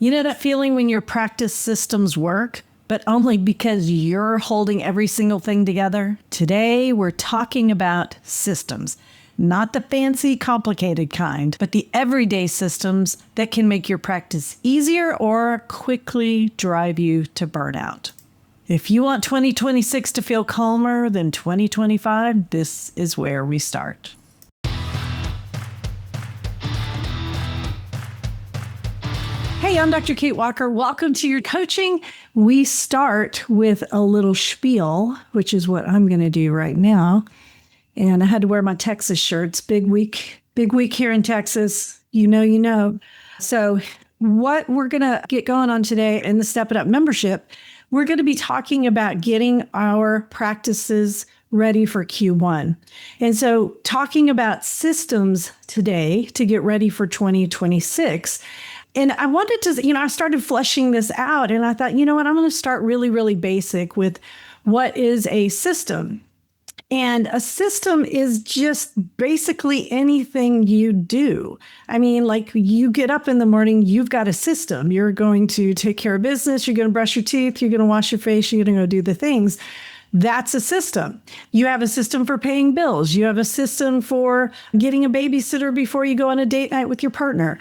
You know that feeling when your practice systems work, but only because you're holding every single thing together? Today, we're talking about systems. Not the fancy, complicated kind, but the everyday systems that can make your practice easier or quickly drive you to burnout. If you want 2026 to feel calmer than 2025, this is where we start. Hey, I'm Dr. Kate Walker. Welcome to your coaching. We start with a little spiel, which is what I'm going to do right now. And I had to wear my Texas shirts. Big week here in Texas. You know. So what we're going to get going on today in the Step It Up membership, we're going to be talking about getting our practices ready for Q1. And so talking about systems today to get ready for 2026. And I wanted to, I started fleshing this out and I thought, you know what, I'm going to start really, really basic with what is a system. And a system is just basically anything you do. I mean, like you get up in the morning, you've got a system. You're going to take care of business. You're going to brush your teeth. You're going to wash your face. You're going to go do the things. That's a system. You have a system for paying bills. You have a system for getting a babysitter before you go on a date night with your partner.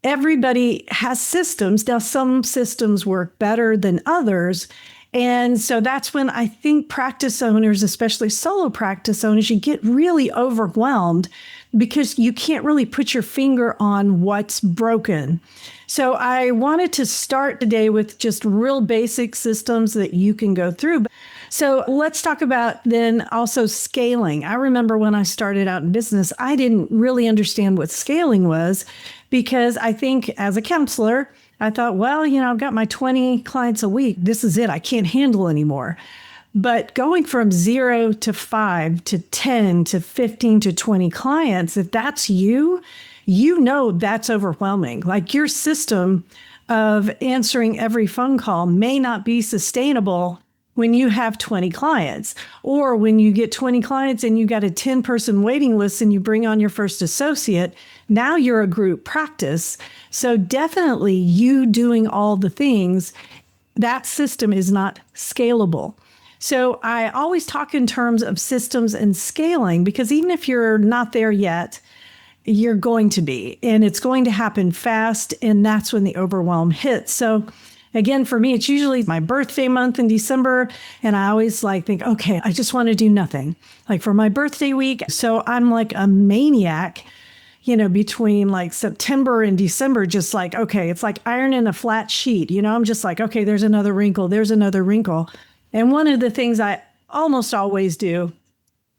Everybody has systems. Now, some systems work better than others. And so that's when I think practice owners, especially solo practice owners, you get really overwhelmed because you can't really put your finger on what's broken. So I wanted to start today with just real basic systems that you can go through. So let's talk about then also scaling. I remember when I started out in business, I didn't really understand what scaling was because I think as a counselor, I thought, well, I've got my 20 clients a week. This is it. I can't handle anymore. But going from 0 to 5 to 10 to 15 to 20 clients, if that's you, that's overwhelming. Like your system of answering every phone call may not be sustainable when you have 20 clients, or when you get 20 clients and you got a 10-person waiting list and you bring on your first associate, now you're a group practice. So definitely you doing all the things, that system is not scalable. So I always talk in terms of systems and scaling, because even if you're not there yet, you're going to be, and it's going to happen fast. And that's when the overwhelm hits. So again, for me, it's usually my birthday month in December. And I always think, okay, I just want to do nothing like for my birthday week. So I'm like a maniac, between September and December, just okay, it's like ironing a flat sheet. I'm just okay, there's another wrinkle. There's another wrinkle. And one of the things I almost always do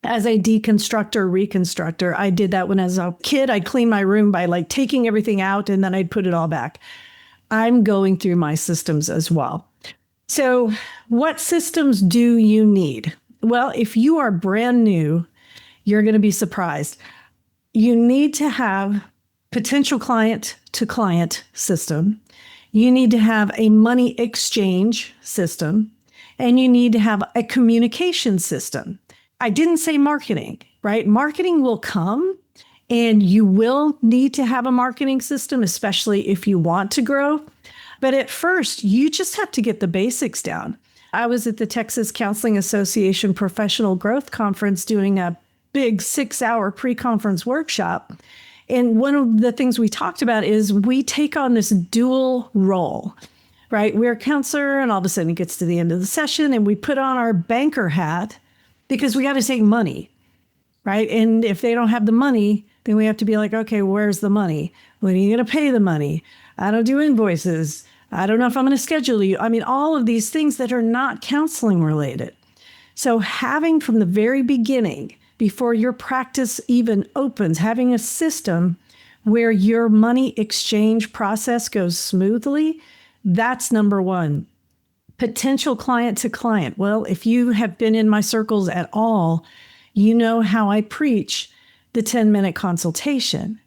as a deconstructor, reconstructor, I did that when I was a kid. I'd clean my room by taking everything out and then I'd put it all back. I'm going through my systems as well. So what systems do you need? Well, if you are brand new, you're going to be surprised. You need to have potential client to client system. You need to have a money exchange system, and you need to have a communication system. I didn't say marketing, right? Marketing will come. And you will need to have a marketing system, especially if you want to grow. But at first, you just have to get the basics down. I was at the Texas Counseling Association Professional Growth Conference doing a big 6-hour pre-conference workshop. And one of the things we talked about is we take on this dual role, right? We're a counselor, and all of a sudden it gets to the end of the session and we put on our banker hat because we got to take money, right? And if they don't have the money, then we have to be okay, where's the money? When are you going to pay the money? I don't do invoices. I don't know if I'm going to schedule you. I mean, all of these things that are not counseling related. So having from the very beginning, before your practice even opens, having a system where your money exchange process goes smoothly, that's number one. Potential client to client. Well, if you have been in my circles at all, you know how I preach the 10-minute consultation.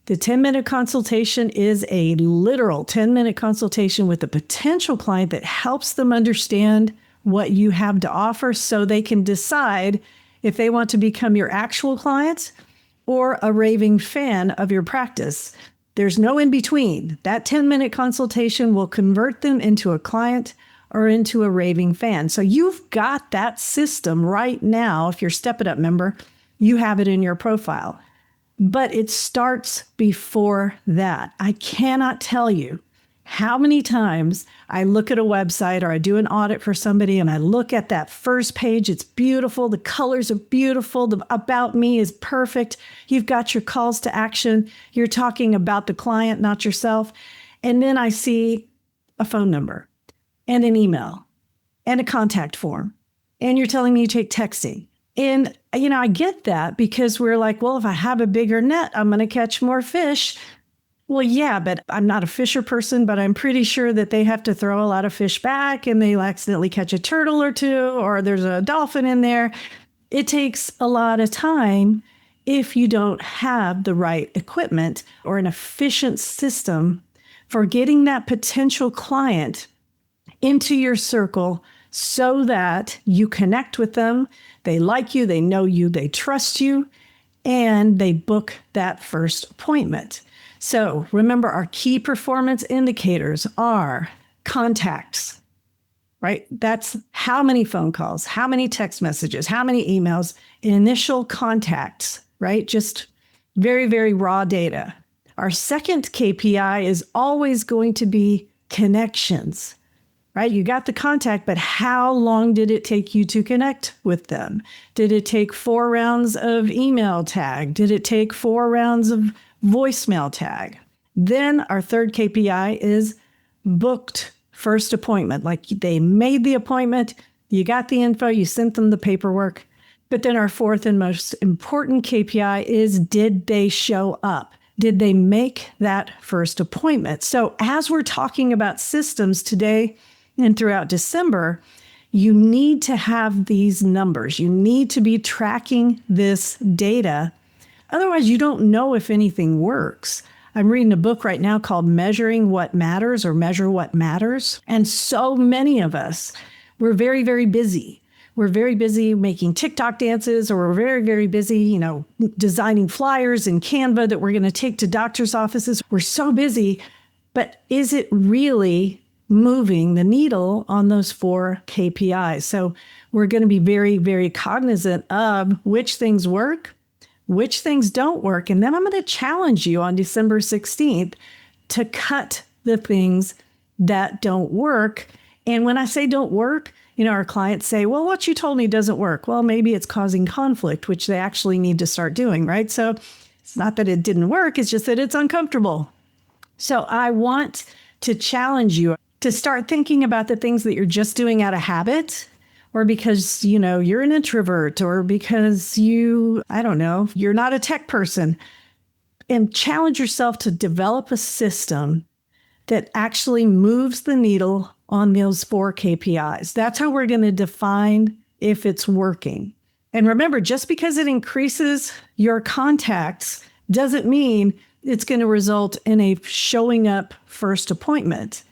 The 10-minute consultation is a literal 10-minute consultation with a potential client that helps them understand what you have to offer so they can decide if they want to become your actual client or a raving fan of your practice. There's no in between. That 10-minute consultation will convert them into a client or into a raving fan. So you've got that system right now. If you're Step It Up member, you have it in your profile. But it starts before that. I cannot tell you how many times I look at a website or I do an audit for somebody and I look at that first page. It's beautiful. The colors are beautiful. The about me is perfect. You've got your calls to action. You're talking about the client, not yourself. And then I see a phone number and an email and a contact form. And you're telling me you take texting. And, I get that because we're like, well, if I have a bigger net, I'm going to catch more fish. Well, yeah, but I'm not a fisher person, but I'm pretty sure that they have to throw a lot of fish back and they accidentally catch a turtle or two, or there's a dolphin in there. It takes a lot of time if you don't have the right equipment or an efficient system for getting that potential client into your circle so that you connect with them. They like you, they know you, they trust you, and they book that first appointment. So remember, our key performance indicators are contacts, right? That's how many phone calls, how many text messages, how many emails, initial contacts, right? Just very, very raw data. Our second KPI is always going to be connections, right? You got the contact, but how long did it take you to connect with them? Did it take 4 rounds of email tag? Did it take 4 rounds of voicemail tag? Then our third KPI is booked first appointment. Like they made the appointment, you got the info, you sent them the paperwork. But then our fourth and most important KPI is, did they show up? Did they make that first appointment? So as we're talking about systems today and throughout December, you need to have these numbers. You need to be tracking this data. Otherwise, you don't know if anything works. I'm reading a book right now called Measuring What Matters, or Measure What Matters. And so many of us, we're very, very busy. We're very busy making TikTok dances, or we're very, very busy, designing flyers in Canva that we're going to take to doctors' offices. We're so busy, but is it really moving the needle on those 4 KPIs? So we're going to be very, very cognizant of which things work, which things don't work. And then I'm going to challenge you on December 16th to cut the things that don't work. And when I say don't work, our clients say, well, what you told me doesn't work. Well, maybe it's causing conflict, which they actually need to start doing, right? So it's not that it didn't work, it's just that it's uncomfortable. So I want to challenge you to start thinking about the things that you're just doing out of habit, or because, you're an introvert, or because you're not a tech person, and challenge yourself to develop a system that actually moves the needle on those 4 KPIs. That's how we're going to define if it's working. And remember, just because it increases your contacts doesn't mean it's going to result in a showing up first appointment.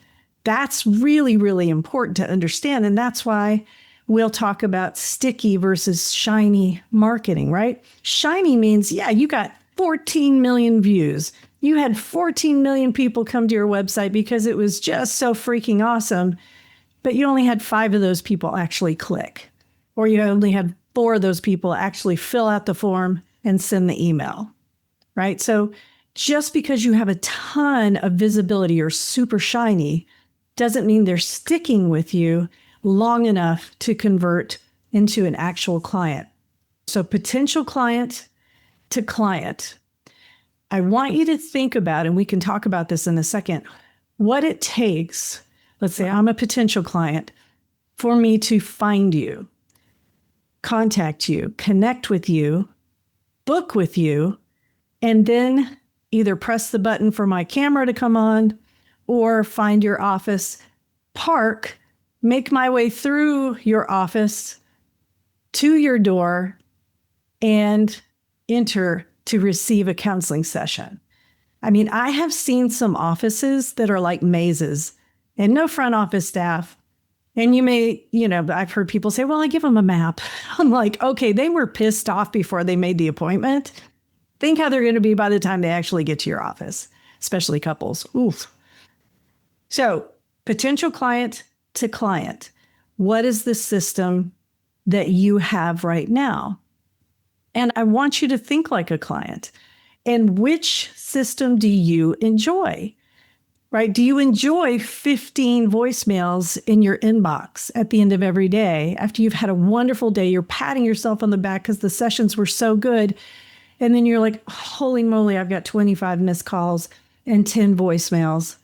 That's really, really important to understand. And that's why we'll talk about sticky versus shiny marketing, right? Shiny means, you got 14 million views. You had 14 million people come to your website because it was just so freaking awesome, but you only had 5 of those people actually click, or you only had 4 of those people actually fill out the form and send the email, right? So just because you have a ton of visibility or super shiny doesn't mean they're sticking with you long enough to convert into an actual client. So potential client to client. I want you to think about, and we can talk about this in a second, what it takes. Let's say I'm a potential client, for me to find you, contact you, connect with you, book with you, and then either press the button for my camera to come on or find your office, park, make my way through your office to your door, and enter to receive a counseling session. I mean, I have seen some offices that are like mazes and no front office staff. And you may, I've heard people say, well, I give them a map. I'm like, okay, they were pissed off before they made the appointment. Think how they're going to be by the time they actually get to your office. especially couples. Oof. So potential client to client, what is the system that you have right now? And I want you to think like a client. And which system do you enjoy? Right? Do you enjoy 15 voicemails in your inbox at the end of every day after you've had a wonderful day? You're patting yourself on the back because the sessions were so good. And then you're like, holy moly, I've got 25 missed calls and 10 voicemails.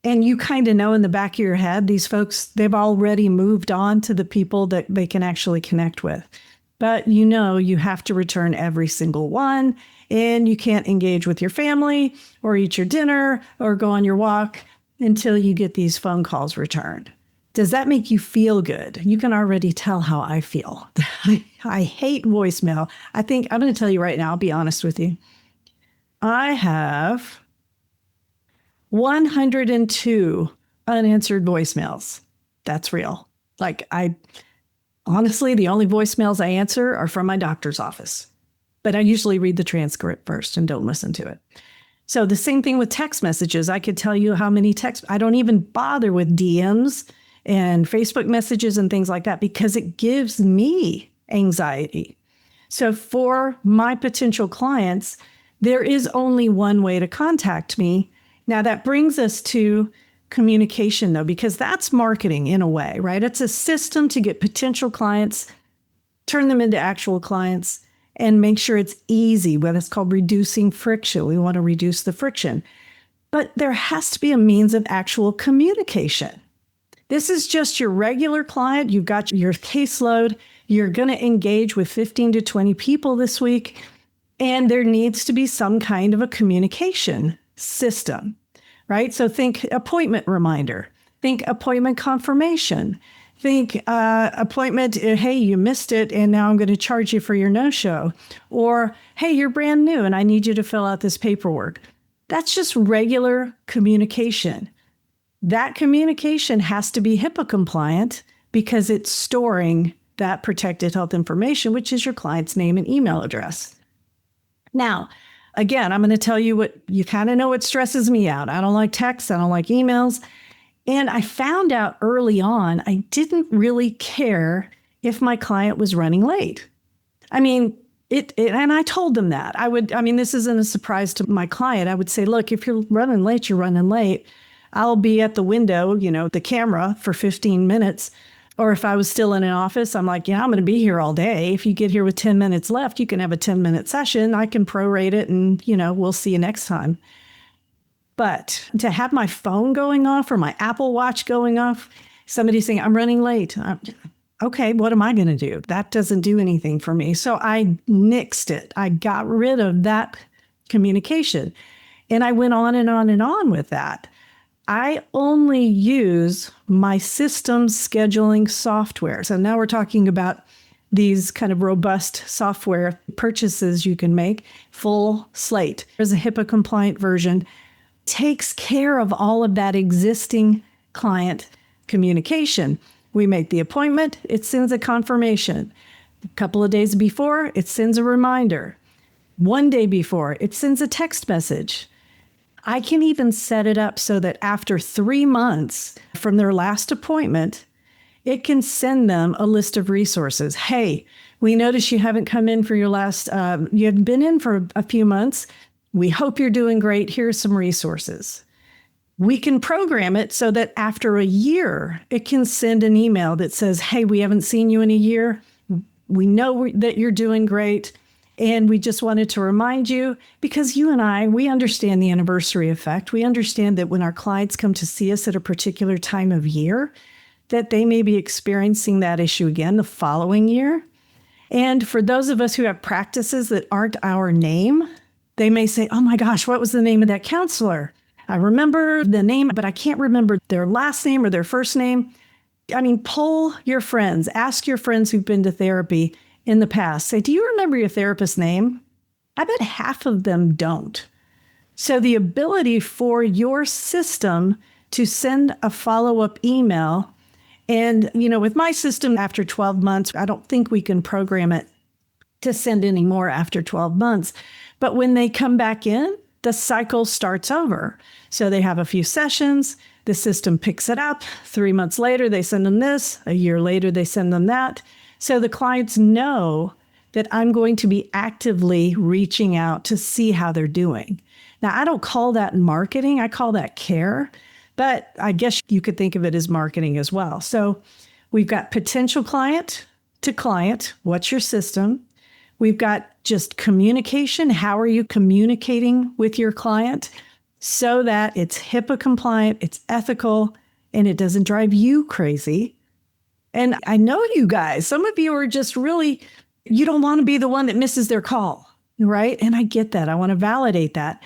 And you kind of know in the back of your head, these folks, they've already moved on to the people that they can actually connect with. But you know you have to return every single one, and you can't engage with your family or eat your dinner or go on your walk until you get these phone calls returned. Does that make you feel good? You can already tell how I feel. I hate voicemail. I'm going to tell you right now, I'll be honest with you. I have 102 unanswered voicemails. That's real. Honestly, the only voicemails I answer are from my doctor's office. But I usually read the transcript first and don't listen to it. So the same thing with text messages. I could tell you how many texts. I don't even bother with DMs and Facebook messages and things like that because it gives me anxiety. So for my potential clients, there is only one way to contact me. Now that brings us to communication though, because that's marketing in a way, right? It's a system to get potential clients, turn them into actual clients, and make sure it's easy. What it's called reducing friction. We want to reduce the friction. But there has to be a means of actual communication. This is just your regular client. You've got your caseload. You're going to engage with 15 to 20 people this week. And there needs to be some kind of a communication system, right? So think appointment reminder, think appointment confirmation, think appointment, hey, you missed it, and now I'm going to charge you for your no-show. Or, hey, you're brand new, and I need you to fill out this paperwork. That's just regular communication. That communication has to be HIPAA compliant because it's storing that protected health information, which is your client's name and email address. Now, again, I'm going to tell you what you kind of know what stresses me out. I don't like texts. I don't like emails. And I found out early on, I didn't really care if my client was running late. I mean, and I told them that. This isn't a surprise to my client. I would say, look, if you're running late, you're running late. I'll be at the window, the camera for 15 minutes. Or if I was still in an office, I'm like, I'm going to be here all day. If you get here with 10 minutes left, you can have a 10-minute session. I can prorate it and, we'll see you next time. But to have my phone going off or my Apple Watch going off, somebody saying, I'm running late. Okay, what am I going to do? That doesn't do anything for me. So I nixed it. I got rid of that communication. And I went on and on and on with that. I only use my systems scheduling software. So now we're talking about these kind of robust software purchases you can make. Full slate. There's a HIPAA compliant version. Takes care of all of that existing client communication. We make the appointment, it sends a confirmation. A couple of days before, it sends a reminder. One day before, it sends a text message. I can even set it up so that after 3 months from their last appointment, it can send them a list of resources. Hey, we notice you haven't come in for your last, you haven't been in for a few months. We hope you're doing great. Here's some resources. We can program it so that after a year, it can send an email that says, hey, we haven't seen you in a year. We know that you're doing great. And we just wanted to remind you, because you and I, we understand the anniversary effect. We understand that when our clients come to see us at a particular time of year, that they may be experiencing that issue again the following year. And for those of us who have practices that aren't our name, they may say, oh my gosh, what was the name of that counselor? I remember the name, but I can't remember their last name or their first name. Poll your friends, ask your friends who've been to therapy in the past. Say, do you remember your therapist's name? I bet half of them don't. So the ability for your system to send a follow-up email, and, with my system after 12 months, I don't think we can program it to send any more after 12 months. But when they come back in, the cycle starts over. So they have a few sessions, the system picks it up. 3 months later, they send them this. A year later, they send them that. So the clients know that I'm going to be actively reaching out to see how they're doing. Now, I don't call that marketing. I call that care. But I guess you could think of it as marketing as well. So we've got potential client to client. What's your system? We've got just communication. How are you communicating with your client so that it's HIPAA compliant, it's ethical, and it doesn't drive you crazy? And I know you guys, some of you are just really, you don't want to be the one that misses their call, right? And I get that. I want to validate that.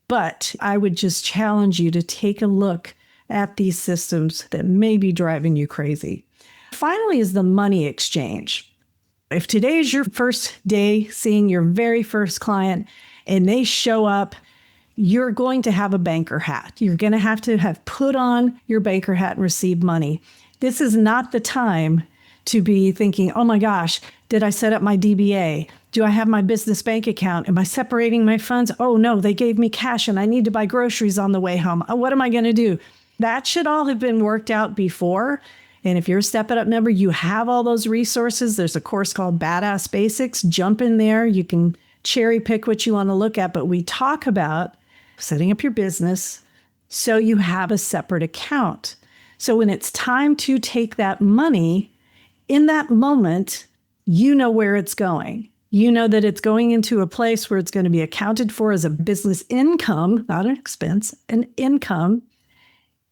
But I would just challenge you to take a look at these systems that may be driving you crazy. Finally is the money exchange. If today is your first day seeing your very first client and they show up, you're going to have a banker hat. You're going to have put on your banker hat and receive money. This is not the time to be thinking, oh my gosh, did I set up my DBA? Do I have my business bank account? Am I separating my funds? Oh no, they gave me cash and I need to buy groceries on the way home. What am I going to do? That should all have been worked out before. And if you're a Step It Up member, you have all those resources. There's a course called Badass Basics. Jump in there. You can cherry pick what you want to look at. But we talk about setting up your business so you have a separate account. So when it's time to take that money, in that moment, you know where it's going. You know that it's going into a place where it's going to be accounted for as a business income, not an expense, an income.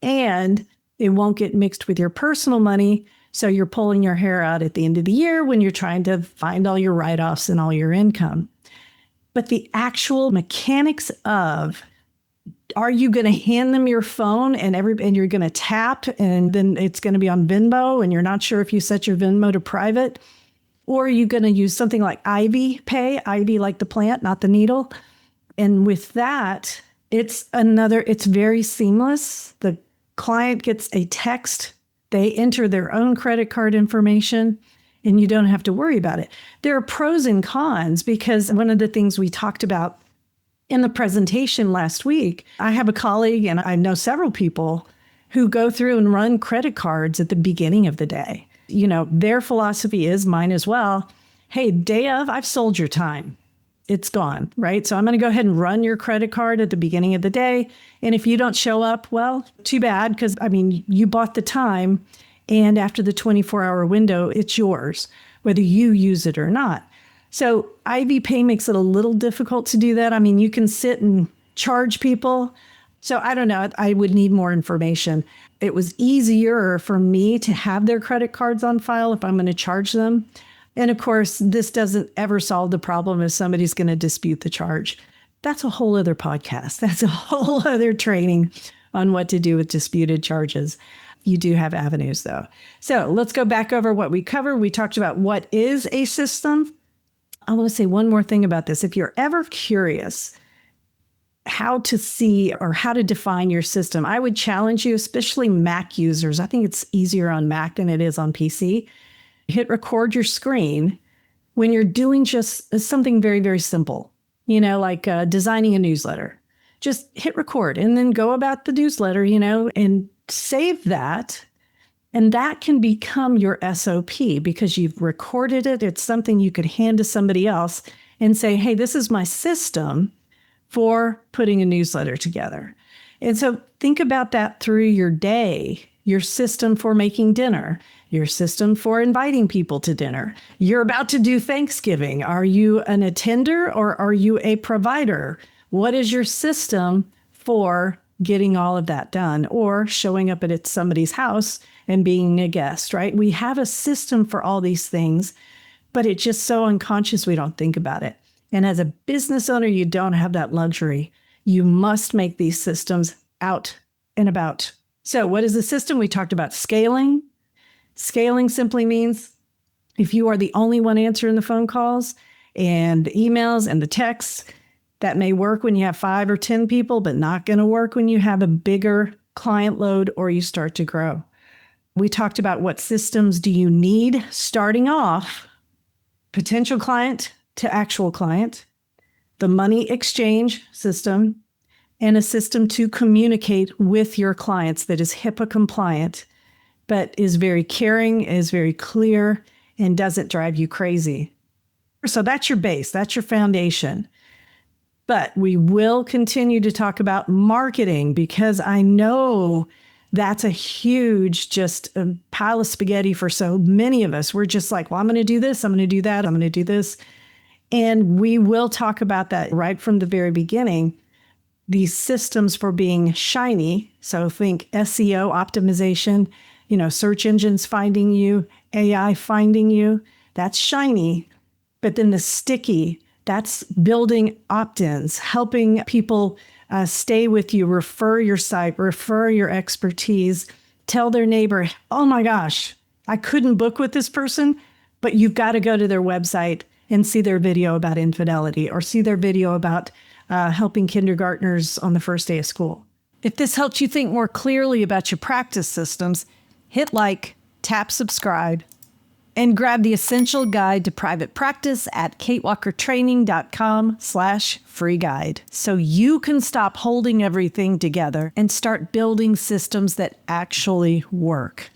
And it won't get mixed with your personal money. So you're pulling your hair out at the end of the year when you're trying to find all your write-offs and all your income. But the actual mechanics of, are you going to hand them your phone and you're going to tap and then it's going to be on Venmo and you're not sure if you set your Venmo to private? Or are you going to use something like Ivy Pay, Ivy like the plant, not the needle? And with that, it's very seamless. The client gets a text, they enter their own credit card information, and you don't have to worry about it. There are pros and cons because one of the things we talked about in the presentation last week, I have a colleague and I know several people who go through and run credit cards at the beginning of the day. You know, their philosophy is mine as well. Hey, day of, I've sold your time. It's gone, right? So I'm going to go ahead and run your credit card at the beginning of the day. And if you don't show up, well, too bad, because you bought the time. And after the 24-hour window, it's yours, whether you use it or not. So Ivy Pay makes it a little difficult to do that. You can sit and charge people. So I don't know. I would need more information. It was easier for me to have their credit cards on file if I'm going to charge them. And of course, this doesn't ever solve the problem if somebody's going to dispute the charge. That's a whole other podcast. That's a whole other training on what to do with disputed charges. You do have avenues, though. So let's go back over what we covered. We talked about what is a system. I want to say one more thing about this. If you're ever curious how to see or how to define your system, I would challenge you, especially Mac users. I think it's easier on Mac than it is on PC. Hit record your screen when you're doing just something very, very simple, like designing a newsletter. Just hit record and then go about the newsletter, and save that. And that can become your SOP because you've recorded it. It's something you could hand to somebody else and say, hey, this is my system for putting a newsletter together. And so think about that through your day, your system for making dinner, your system for inviting people to dinner. You're about to do Thanksgiving. Are you an attender or are you a provider? What is your system for getting all of that done or showing up at somebody's house and being a guest, right? We have a system for all these things, but it's just so unconscious we don't think about it. And as a business owner, you don't have that luxury. You must make these systems out and about. So what is the system? We talked about scaling. Scaling simply means if you are the only one answering the phone calls and the emails and the texts, that may work when you have 5 or 10 people, but not going to work when you have a bigger client load or you start to grow. We talked about what systems do you need starting off, potential client to actual client, the money exchange system, and a system to communicate with your clients that is HIPAA compliant, but is very caring, is very clear, and doesn't drive you crazy. So that's your base, that's your foundation. But we will continue to talk about marketing because I know that's a huge, just a pile of spaghetti for so many of us. We're just like, well, I'm going to do this, I'm going to do that, I'm going to do this. And we will talk about that right from the very beginning. These systems for being shiny. So think SEO optimization, search engines finding you, AI finding you. That's shiny. But then the sticky, that's building opt-ins, helping people stay with you, refer your site, refer your expertise, tell their neighbor, oh my gosh, I couldn't book with this person, but you've got to go to their website and see their video about infidelity or see their video about helping kindergartners on the first day of school. If this helped you think more clearly about your practice systems, hit like, tap subscribe, and grab the essential guide to private practice at katewalkertraining.com/free guide so you can stop holding everything together and start building systems that actually work.